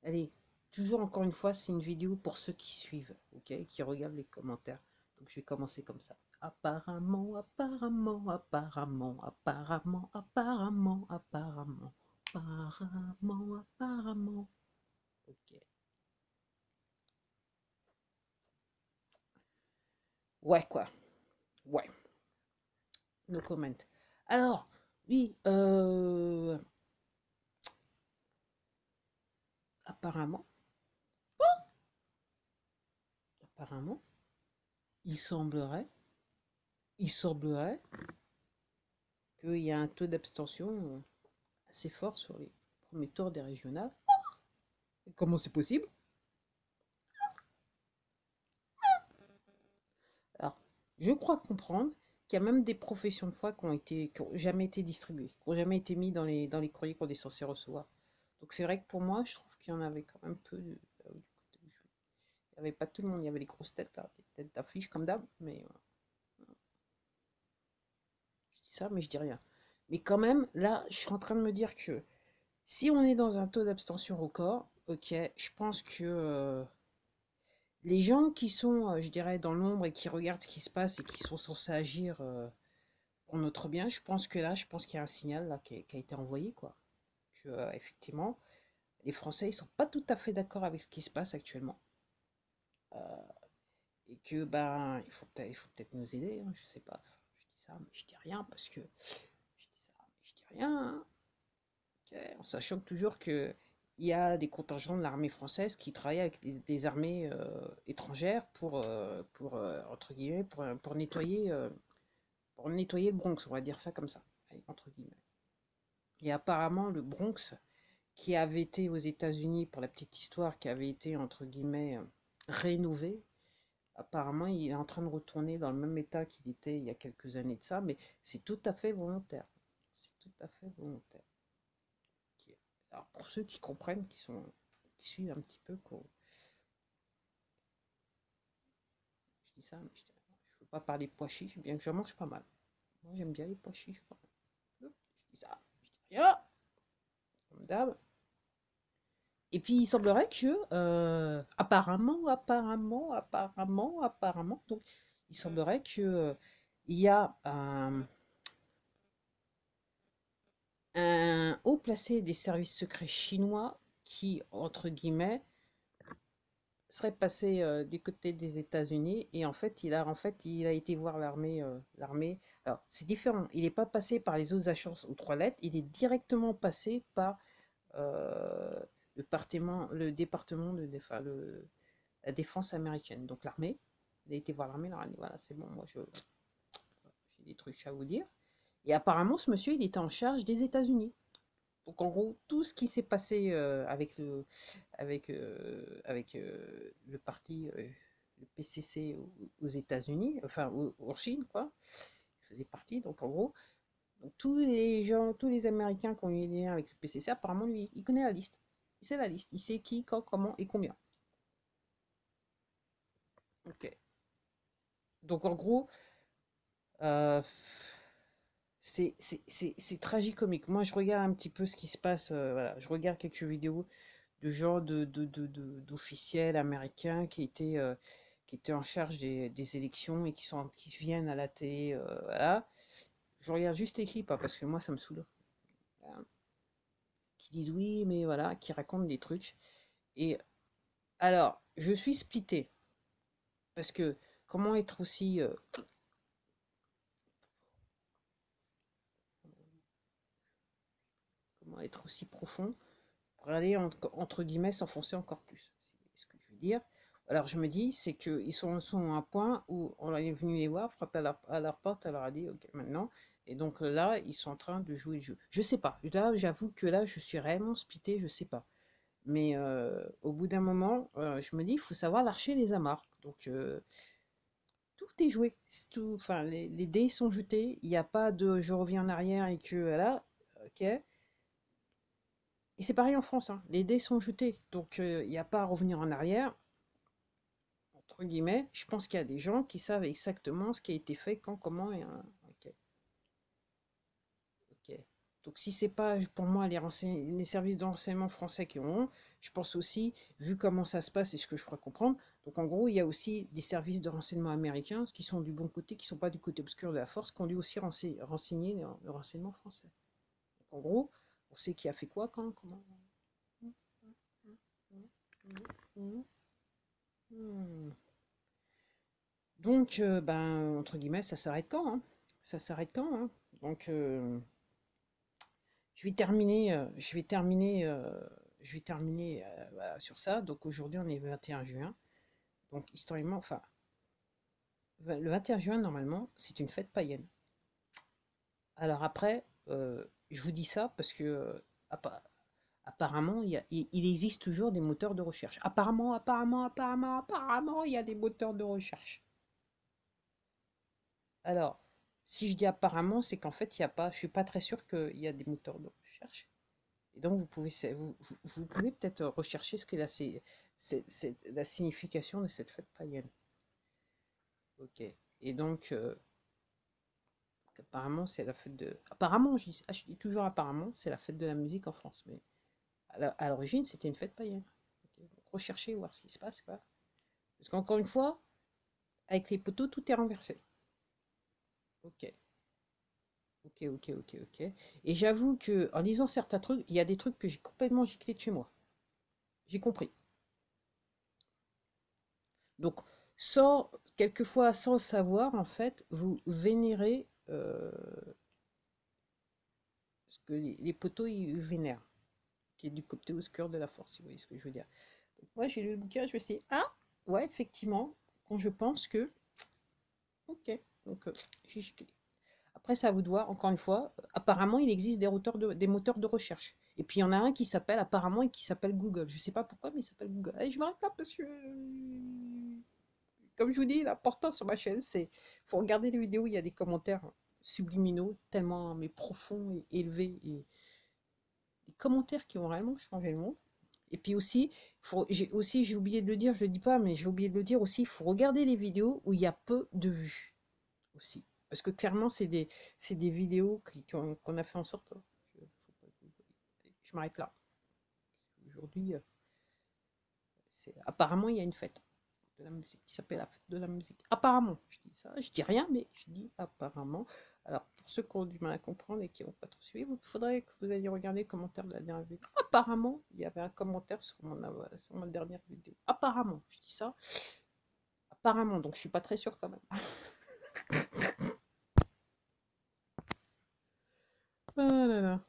Allez, toujours encore une fois, c'est une vidéo pour ceux qui suivent, ok, qui regardent les commentaires. Donc je vais commencer comme ça. Apparemment, apparemment, apparemment, apparemment, apparemment, apparemment, apparemment, apparemment. Ok. Ouais, quoi. Ouais. No comment. Alors, oui, apparemment, apparemment, il semblerait, il semblerait qu'il y a un taux d'abstention assez fort sur les premiers tours des régionales. Comment c'est possible? Alors, je crois comprendre qu'il y a même des professions de foi qui ont jamais été distribuées, qui n'ont jamais été mis dans les courriers qu'on est censé recevoir. Donc c'est vrai que pour moi, je trouve qu'il y en avait quand même peu. Du côté où il n'y avait pas tout le monde, il y avait les grosses têtes, là, les têtes d'affiche comme d'hab, mais je dis ça, mais je dis rien. Mais quand même, là, je suis en train de me dire que si on est dans un taux d'abstention record, ok, je pense que les gens qui sont, je dirais, dans l'ombre et qui regardent ce qui se passe et qui sont censés agir pour notre bien, je pense que là, je pense qu'il y a un signal là qui a été envoyé, quoi. Que, effectivement, les Français, ils sont pas tout à fait d'accord avec ce qui se passe actuellement. Euh, et que, ben, il faut peut-être nous aider, hein, je sais pas. Enfin, je dis ça, mais je dis rien parce que. Je dis ça, mais je dis rien, hein, ok, en sachant que toujours que. Il y a des contingents de l'armée française qui travaillent avec des armées étrangères entre guillemets, pour nettoyer le Bronx, on va dire ça comme ça, allez, entre guillemets. Et apparemment, le Bronx, qui avait été aux États-Unis, pour la petite histoire, qui avait été, entre guillemets, rénové, apparemment, il est en train de retourner dans le même état qu'il était il y a quelques années de ça, mais c'est tout à fait volontaire. C'est tout à fait volontaire. Alors, pour ceux qui comprennent, qui suivent un petit peu, quoi, je dis ça, mais je ne veux pas parler pois chiches, bien que je mange pas mal. Moi, j'aime bien les pois chiches, quand même. Je dis ça, je dis rien, comme d'hab. Et puis il semblerait que, apparemment, donc il semblerait que il y a un haut placé des services secrets chinois qui, entre guillemets, serait passé du côté des États-Unis et en fait il a été voir l'armée. Alors c'est différent. Il n'est pas passé par les autres agences aux trois lettres. Il est directement passé par euh, le département la défense américaine, donc l'armée. Il a été voir l'armée, il leur a dit voilà, c'est bon, moi j'ai des trucs à vous dire. Et apparemment, ce monsieur, il était en charge des États-Unis. Donc en gros, tout ce qui s'est passé avec le parti, le PCC aux États-Unis, enfin en Chine, quoi, il faisait partie. Donc en gros, donc, tous les gens, tous les Américains qui ont eu des liens avec le PCC, apparemment, lui, il connaît la liste. Il sait la liste. Il sait qui, quand, comment et combien. Ok. Donc en gros, euh, c'est tragicomique. Moi, je regarde un petit peu ce qui se passe. Voilà, je regarde quelques vidéos de gens d'officiels américains qui étaient en charge des élections et qui viennent à la télé. Voilà. Je regarde juste les clips, hein, parce que moi, ça me saoule. Voilà. Qui disent oui, mais voilà, qui racontent des trucs. Et alors, je suis splitté. Parce que comment être aussi, comment être aussi profond pour aller, entre guillemets, s'enfoncer encore plus. C'est ce que je veux dire. Alors je me dis, c'est qu'ils sont à un point où on est venu les voir, frapper à leur porte, elle leur a dit, ok, maintenant. Et donc là, ils sont en train de jouer le jeu. Je sais pas. Là, j'avoue que là, je suis réellement splitté, je sais pas. Mais au bout d'un moment, je me dis, il faut savoir lâcher les amarres. Donc tout est joué. C'est tout, enfin, les dés sont jetés. Il n'y a pas de je reviens en arrière et que là, ok. Et c'est pareil en France, hein. Les dés sont jetés. Donc il n'y a pas à revenir en arrière. Entre guillemets, je pense qu'il y a des gens qui savent exactement ce qui a été fait, quand, comment et ok. Ok. Donc si c'est pas pour moi les services de renseignement français qui ont, je pense aussi, vu comment ça se passe et ce que je crois comprendre, donc en gros, il y a aussi des services de renseignement américains qui sont du bon côté, qui sont pas du côté obscur de la force, qui ont dû aussi renseigner le renseignement français. Donc en gros, on sait qui a fait quoi, quand, comment. Donc, ben, entre guillemets, ça s'arrête quand, hein? Ça s'arrête quand, hein? Donc, je vais terminer voilà, sur ça. Donc aujourd'hui, on est le 21 juin. Donc historiquement, enfin, le 21 juin, normalement, c'est une fête païenne. Alors après, je vous dis ça parce que apparemment, il existe toujours des moteurs de recherche. Apparemment, il y a des moteurs de recherche. Alors, si je dis apparemment, c'est qu'en fait, il y a pas, je suis pas très sûr qu'il y a des moteurs de recherche. Et donc, vous pouvez peut-être rechercher ce que la signification de cette fête païenne. Ok. Et donc, apparemment, c'est la fête de. Apparemment, je dis toujours apparemment, c'est la fête de la musique en France. Mais à l'origine, c'était une fête païenne. Ok. Donc, recherchez, voir ce qui se passe, quoi. Parce qu'encore une fois, avec les poteaux, tout est renversé. Ok. Ok, ok, ok, ok. Et j'avoue que en lisant certains trucs, il y a des trucs que j'ai complètement giclés de chez moi. J'ai compris. Donc, quelquefois, sans le savoir, en fait, vous vénérez ce que les poteaux ils vénèrent, qui est du côté obscur de la force, si vous voyez ce que je veux dire. Donc, moi, j'ai lu le bouquin, je me suis dit, ah, ouais, effectivement, quand je pense que, ok, donc j'ai giclé. Après, c'est à vous de voir, encore une fois, apparemment, il existe des moteurs de recherche. Et puis, il y en a un qui s'appelle, apparemment, et qui s'appelle Google. Je ne sais pas pourquoi, mais il s'appelle Google. Et je m'arrête là parce que comme je vous dis, l'important sur ma chaîne, c'est faut regarder les vidéos, il y a des commentaires subliminaux, tellement mais profonds et élevés, et des commentaires qui ont réellement changé le monde. Et puis aussi, j'ai oublié de le dire, je le dis pas, mais j'ai oublié de le dire aussi, il faut regarder les vidéos où il y a peu de vues aussi. Parce que clairement, c'est des vidéos qu'on a fait en sorte. Je m'arrête là. Aujourd'hui, apparemment, il y a une fête de la musique qui s'appelle la fête de la musique. Apparemment, je dis ça, je dis rien, mais je dis apparemment. Alors, pour ceux qui ont du mal à comprendre et qui n'ont pas trop suivi, il faudrait que vous alliez regarder les commentaires de la dernière vidéo. Apparemment, il y avait un commentaire sur ma dernière vidéo. Apparemment, je dis ça. Apparemment, donc je suis pas très sûre quand même. Ah là là.